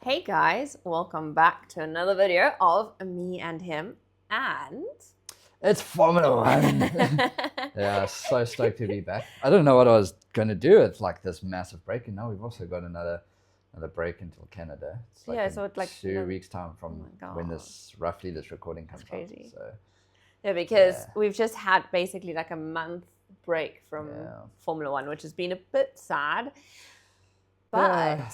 Hey guys, welcome back to another video of me and him, and it's Formula One. Yeah, so stoked to be back. I don't know what I was going to do with like this massive break, and now we've also got another break until Canada. It's like so it's like 2 weeks time from when God. this recording comes That's crazy. out. So because we've just had basically like a month break from Formula One, which has been a bit sad, but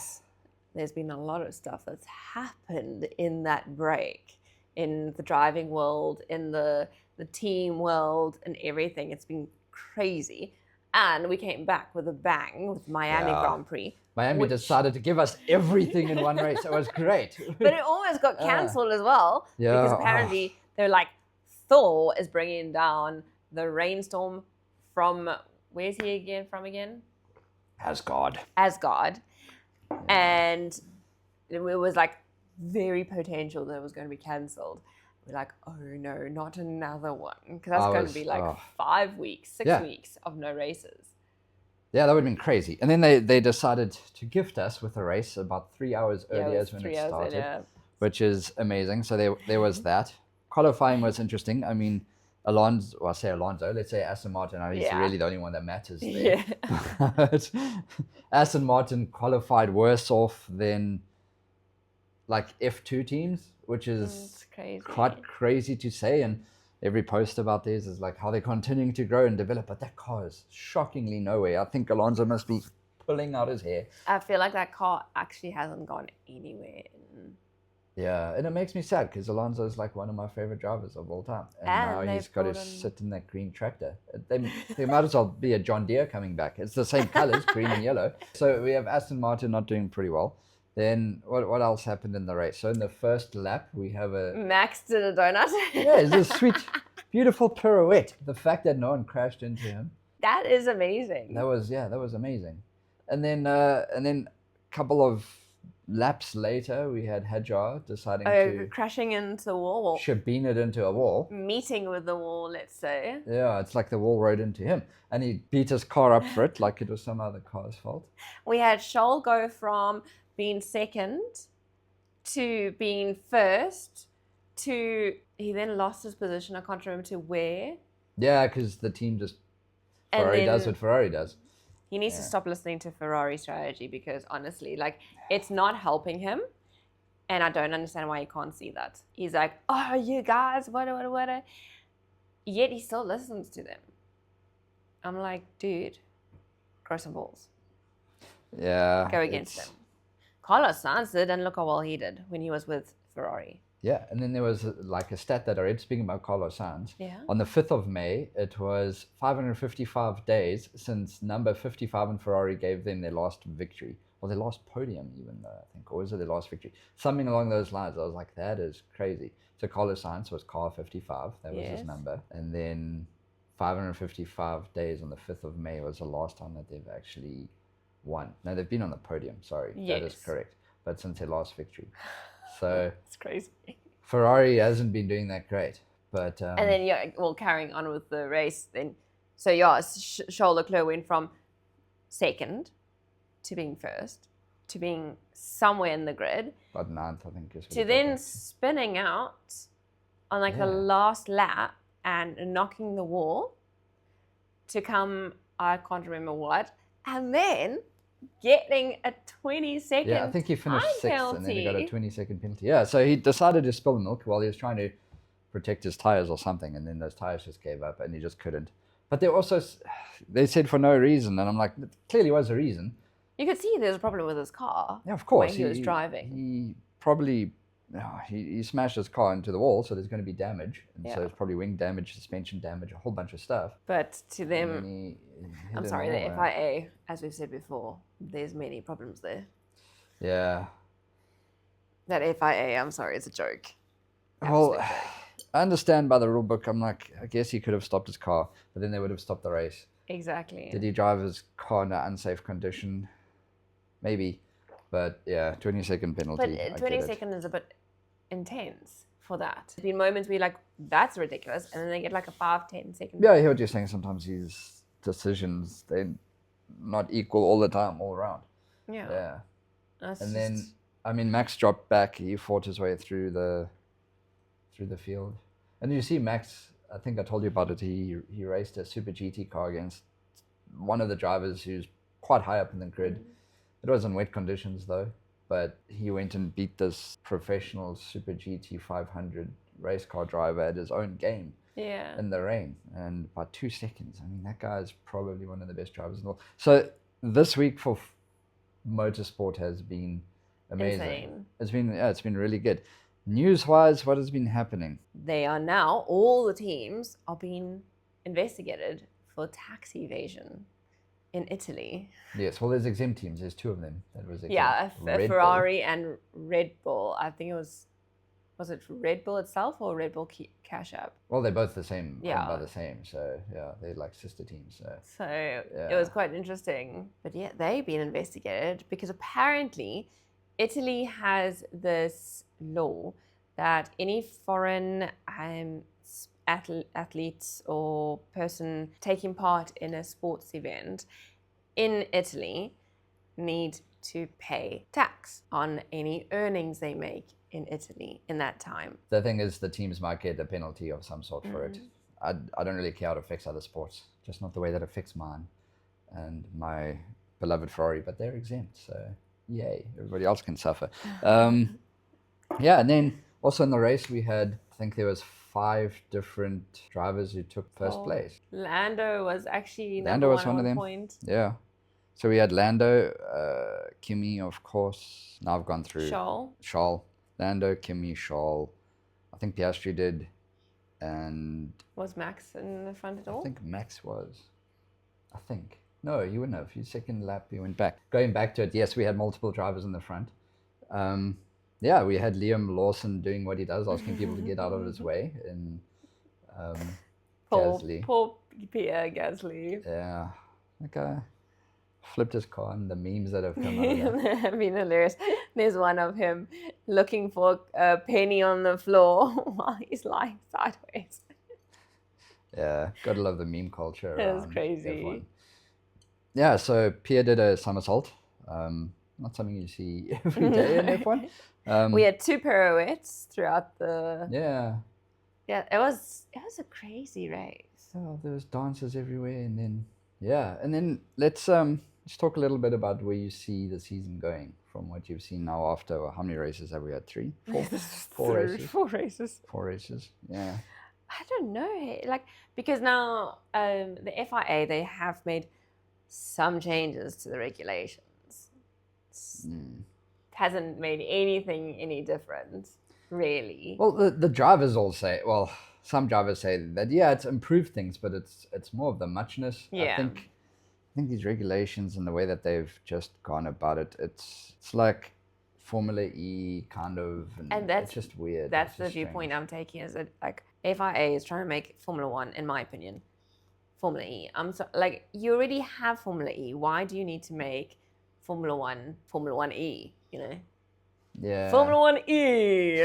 there's been a lot of stuff that's happened in that break, in the driving world, in the team world, and everything. It's been crazy. And we came back with a bang with Miami Grand Prix. Miami decided to give us everything in one race. It was great. But it almost got cancelled as well. Yeah. Because apparently they're like, Thor is bringing down the rainstorm from, where's he from again? Asgard. Yeah. And it was like very potential that it was going to be cancelled. We're like, oh no, not another one. Because that's going to be like 5 weeks, 6 weeks of no races. Yeah, that would have been crazy. And then they decided to gift us with a race about 3 hours earlier when it started, which is amazing. So there was that. Qualifying was interesting. I mean, let's say Aston Martin, he's really the only one that matters there. Yeah. But Aston Martin qualified worse off than like F2 teams, which is quite crazy to say. And every post about theirs is like how they're continuing to grow and develop, but that car is shockingly nowhere. I think Alonso must be pulling out his hair. I feel like that car actually hasn't gone anywhere. Yeah, and it makes me sad because Alonso is like one of my favorite drivers of all time. And now he's got to sit in that green tractor. They might as well be a John Deere coming back. It's the same colors, green and yellow. So we have Aston Martin not doing pretty well. Then what else happened in the race? So in the first lap, we have Max did a donut. Yeah, it's a sweet, beautiful pirouette. The fact that no one crashed into him. That is amazing. That was amazing. And then a couple of laps later, we had Hajar deciding to crashing into the wall. Shabin it into a wall. Meeting with the wall, let's say. Yeah, it's like the wall rode into him. And he beat his car up for it like it was some other car's fault. We had Scholl go from being second to being first to he then lost his position. I can't remember to where. Yeah, because the team just Ferrari does what Ferrari does. He needs to stop listening to Ferrari strategy because honestly, like, it's not helping him. And I don't understand why he can't see that. He's like, oh, you guys, what. Yet he still listens to them. I'm like, dude, grow some balls. Yeah. Go against them. Carlos Sainz did, and look how well he did when he was with Ferrari. Yeah, and then there was like a stat that I read, speaking about Carlos Sainz. Yeah. On the 5th of May, it was 555 days since number 55 in Ferrari gave them their last victory. Or their last podium even, though, I think. Or was it their last victory? Something along those lines. I was like, that is crazy. So Carlos Sainz was car 55. That was his number. And then 555 days on the 5th of May was the last time that they've actually won. No, they've been on the podium. Sorry. Yes. That is correct. But since their last victory. So it's crazy. Ferrari hasn't been doing that great, but and then carrying on with the race, then Charles Leclerc went from second to being first to being somewhere in the grid, about 9th, I think, to then spinning out on the last lap and knocking the wall to come, I can't remember what, and then getting a 20-second I think he finished 6th penalty. And then he got a 20-second penalty. Yeah, so he decided to spill the milk while he was trying to protect his tires or something, and then those tires just gave up and he just couldn't. But they said for no reason, and I'm like, it clearly was a reason. You could see there's a problem with his car. Yeah, of course. When he was driving. He probably he smashed his car into the wall, so there's going to be damage. And so it's probably wing damage, suspension damage, a whole bunch of stuff. But to them, I'm sorry, the FIA, as we've said before, there's many problems there. Yeah. That FIA, I'm sorry, it's a joke. Well, I understand by the rule book. I'm like, I guess he could have stopped his car, but then they would have stopped the race. Exactly. Did he drive his car in an unsafe condition? Maybe. But 20-second penalty. But 20 seconds is a bit intense for that. There's been moments where you're like, that's ridiculous. And then they get like a 5-10 second. Yeah, I hear what you're saying. Sometimes his decisions, they're not equal all the time, all around. Yeah. And then I mean, Max dropped back. He fought his way through the field, and you see Max. I think I told you about it. He raced a Super GT car against one of the drivers who's quite high up in the grid. It was in wet conditions though, but he went and beat this professional Super GT 500 race car driver at his own game. Yeah. In the rain, and by 2 seconds. I mean, that guy is probably one of the best drivers in the world. So this week for motorsport has been amazing. Insane. It's been really good. News-wise, what has been happening? They are now, all the teams are being investigated for tax evasion in Italy. Yes, well, there's exempt teams. There's 2 of them that was exempt. Yeah, a Ferrari and Red Bull. I think it was it Red Bull itself or Red Bull Cash App? Well, they're both the same, yeah, owned by the same. So yeah, they're like sister teams. So it was quite interesting. But yeah, they've been investigated because apparently Italy has this law that any foreign athletes or person taking part in a sports event in Italy need to pay tax on any earnings they make in Italy in that time. The thing is, the teams might get a penalty of some sort for it. I don't really care how it affects other sports, just not the way that it affects mine and my beloved Ferrari, but they're exempt, so yay, everybody else can suffer. Yeah, and then also in the race we had, I think there was 5 different drivers who took first place. Lando was actually Lando was one of them. Point. Yeah. So we had Lando, Kimi, of course. Now I've gone through Charles, Lando, Kimi, Charles. I think Piastri did, and was Max in the front at all? I think Max was. I think no, he wouldn't have. His second lap, he went back. Going back to it, yes, we had multiple drivers in the front. Yeah, we had Liam Lawson doing what he does, asking people to get out of his way in Gasly. Poor Pierre Gasly. Yeah, that guy flipped his car, and the memes that have come out of that have been hilarious. There's one of him looking for a penny on the floor while he's lying sideways. Yeah, gotta love the meme culture. That's crazy. Everyone. Yeah, so Pierre did a somersault. Not something you see every day in F1. We had 2 pirouettes throughout the. Yeah, it was a crazy race. So there was dances everywhere, and then let's talk a little bit about where you see the season going from what you've seen now after. How many races have we had? 3, 4, 4 races. 4 races. 4 races. Yeah. I don't know, because now the FIA, they have made some changes to the regulations. It hasn't made anything any different, really. Well, the drivers all say, some drivers say that, yeah, it's improved things, but it's more of the muchness. Yeah. I think these regulations and the way that they've just gone about it, it's like Formula E kind of, and that's, it's just weird. That's the viewpoint I'm taking, is that like FIA is trying to make Formula One, in my opinion, Formula E. You already have Formula E. Why do you need to make Formula One E? Yeah. Formula One E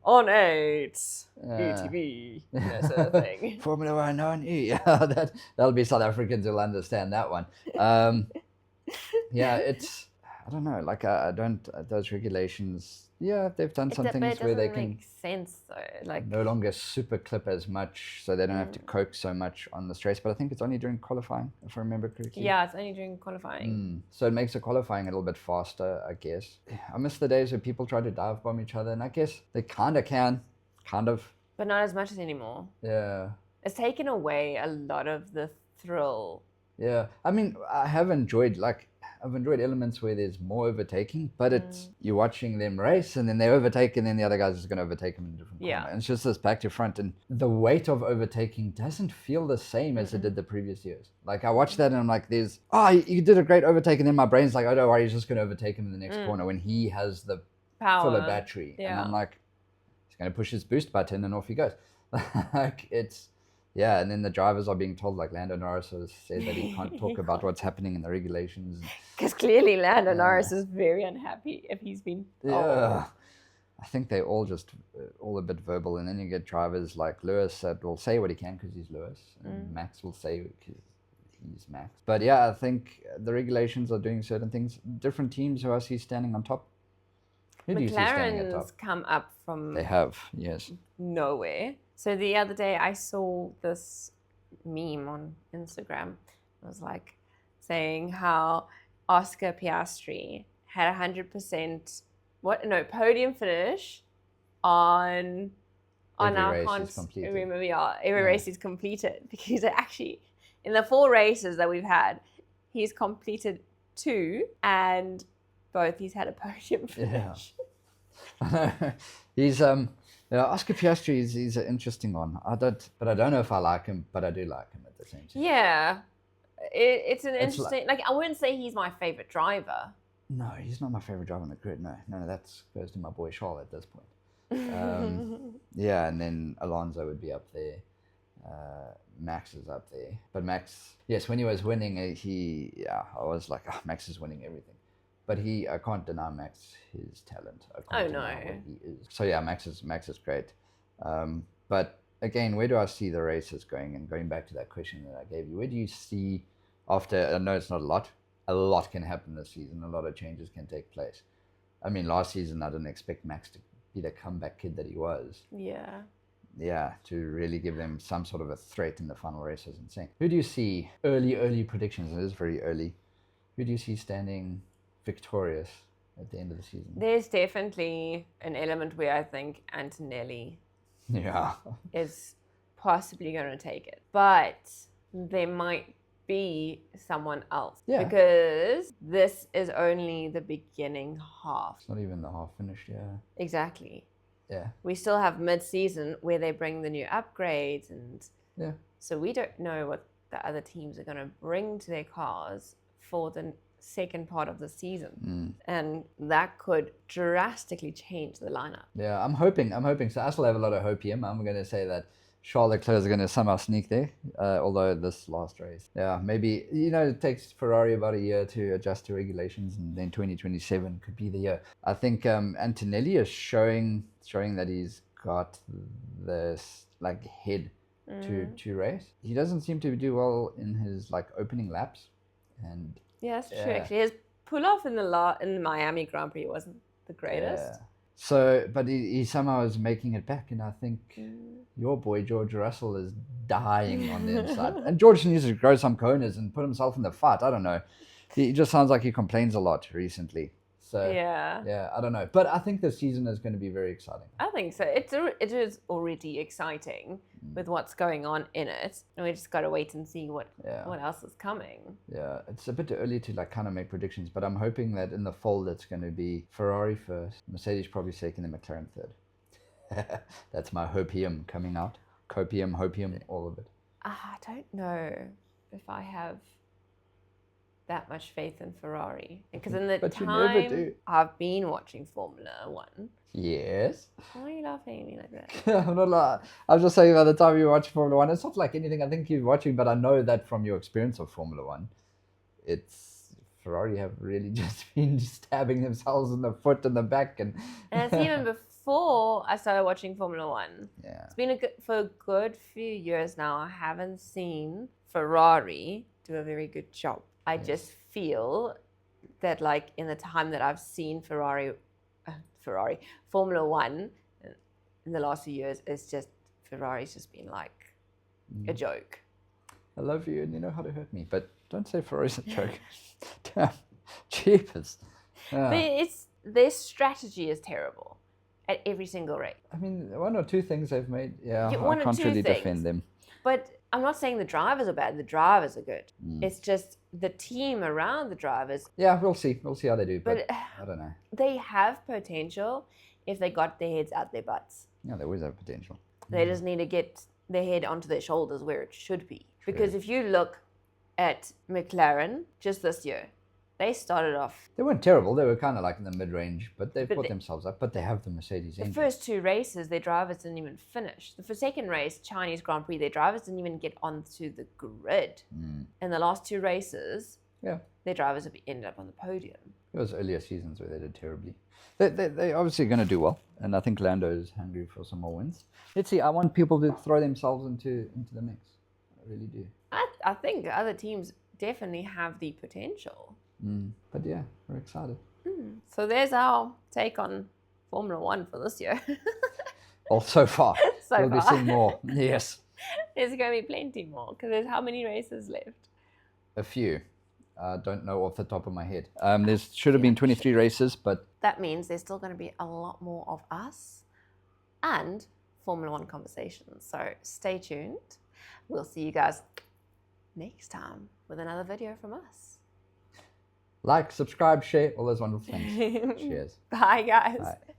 on 8 ETV. Sort of thing. Formula One on E. That'll be South Africans who'll understand that one. Yeah, it's, I don't know. I don't, those regulations. Yeah, they've done some things where they can make sense though. No longer super clip as much, so they don't have to coax so much on the straight. But I think it's only during qualifying, if I remember correctly. Yeah, it's only during qualifying. So it makes the qualifying a little bit faster, I guess. I miss the days where people try to dive bomb each other, and I guess they kind of. But not as much as anymore. Yeah. It's taken away a lot of the thrill. Yeah, I mean, I've enjoyed elements where there's more overtaking, but it's you're watching them race, and then they overtake, and then the other guy's just going to overtake them in a different corner. And it's just this back to front, and the weight of overtaking doesn't feel the same as it did the previous years. Like, I watched that, and I'm like, you did a great overtake, and then my brain's like, oh, don't worry, he's just going to overtake him in the next corner when he has the power, fuller battery. And I'm like, he's going to push his boost button, and off he goes. Like, it's... Yeah, and then the drivers are being told, like Lando Norris has said that he can't talk about what's happening in the regulations. Because clearly Lando Norris is very unhappy if he's been told. Yeah, I think they're all a bit verbal. And then you get drivers like Lewis that will say what he can because he's Lewis. And Max will say because he's Max. But yeah, I think the regulations are doing certain things. Different teams who I see standing on top. Who do you see standing at McLaren's top? come up from They have, yes. nowhere. So the other day I saw this meme on Instagram. It was like saying how Oscar Piastri had 100% podium finish on Every race is completed. Every race is completed, because actually in the 4 races that we've had, he's completed 2 and both he's had a podium finish. Yeah. He's Oscar Piastri he's an interesting one. I don't know if I like him, but I do like him at the same time. Yeah. It's an interesting, like I wouldn't say he's my favorite driver. No, he's not my favorite driver on the grid. No, that goes to my boy Charles at this point. Yeah, and then Alonso would be up there. Max is up there. But Max, yes, when he was winning, I was like, Max is winning everything. But I can't deny Max his talent. I can't deny what he is. So yeah, Max is great. But again, where do I see the races going? And going back to that question that I gave you, where do you see after? I know it's not a lot. A lot can happen this season. A lot of changes can take place. I mean, last season I didn't expect Max to be the comeback kid that he was. Yeah. Yeah, to really give them some sort of a threat in the final race is insane. Who do you see? Early predictions. It is very early. Who do you see standing victorious at the end of the season? There's definitely an element where I think Antonelli is possibly going to take it. But there might be someone else. Yeah. Because this is only the beginning half. It's not even the half finished, yeah. Exactly. Yeah. We still have mid-season where they bring the new upgrades, and so we don't know what the other teams are going to bring to their cars for the second part of the season. And that could drastically change the lineup. Yeah, I'm hoping. So I still have a lot of hope here. I'm going to say that Charles Leclerc is going to somehow sneak there, although this last race. Yeah, maybe, it takes Ferrari about a year to adjust to regulations, and then 2027 could be the year. I think Antonelli is showing that he's got this head to race. He doesn't seem to do well in his opening laps. And yeah, that's true. Actually, his pull-off in the Miami Grand Prix wasn't the greatest. Yeah. So, but he somehow is making it back, and I think your boy George Russell is dying on the inside. And George needs to grow some cojones and put himself in the fight. I don't know. He just sounds like he complains a lot recently. So yeah, I don't know. But I think the season is going to be very exciting. I think so. It is already exciting with what's going on in it, and we just got to wait and see what else is coming. Yeah, it's a bit too early to kind of make predictions, but I'm hoping that in the fold it's going to be Ferrari first, Mercedes probably second, and McLaren third. That's my hopium coming out. Copium, hopium, all of it. I don't know if I have that much faith in Ferrari, because in the time I've been watching Formula One. Yes. Why are you laughing at me like that? I'm not laughing. I was just saying, by the time you watch Formula One, it's not like anything I think you're watching, but I know that from your experience of Formula One, it's Ferrari have really just been stabbing themselves in the foot and the back, and it's even before I started watching Formula One. Yeah. It's been for a good few years now. I haven't seen Ferrari do a very good job. I just feel that in the time that I've seen Formula One in the last few years, it's just Ferrari's just been a joke. I love you and you know how to hurt me, but don't say Ferrari's a joke. Damn, cheapers. Their strategy is terrible at every single race. I mean, one or two things they've made, I can't really defend them. But I'm not saying the drivers are bad. The drivers are good. It's just the team around the drivers. Yeah, we'll see. We'll see how they do. But I don't know. They have potential if they got their heads out their butts. Yeah, they always have potential. They just need to get their head onto their shoulders where it should be. True. Because if you look at McLaren just this year, they started off... They weren't terrible. They were kind of in the mid-range, but they've put themselves up. But they have the Mercedes engine. The first 2 races, their drivers didn't even finish. The second race, Chinese Grand Prix, their drivers didn't even get onto the grid. In the last 2 races, their drivers have ended up on the podium. It was earlier seasons where they did terribly. They're obviously going to do well, and I think Lando is hungry for some more wins. Let's see. I want people to throw themselves into the mix. I really do. I think other teams definitely have the potential. But yeah, we're excited. So there's our take on Formula One for this year. Well, so far. We'll be seeing more. Yes. There's going to be plenty more, because there's how many races left? A few. I don't know off the top of my head. There should have been 23 races, but... That means there's still going to be a lot more of us and Formula One conversations. So stay tuned. We'll see you guys next time with another video from us. Like, subscribe, share, all those wonderful things. Cheers. Bye, guys. Bye.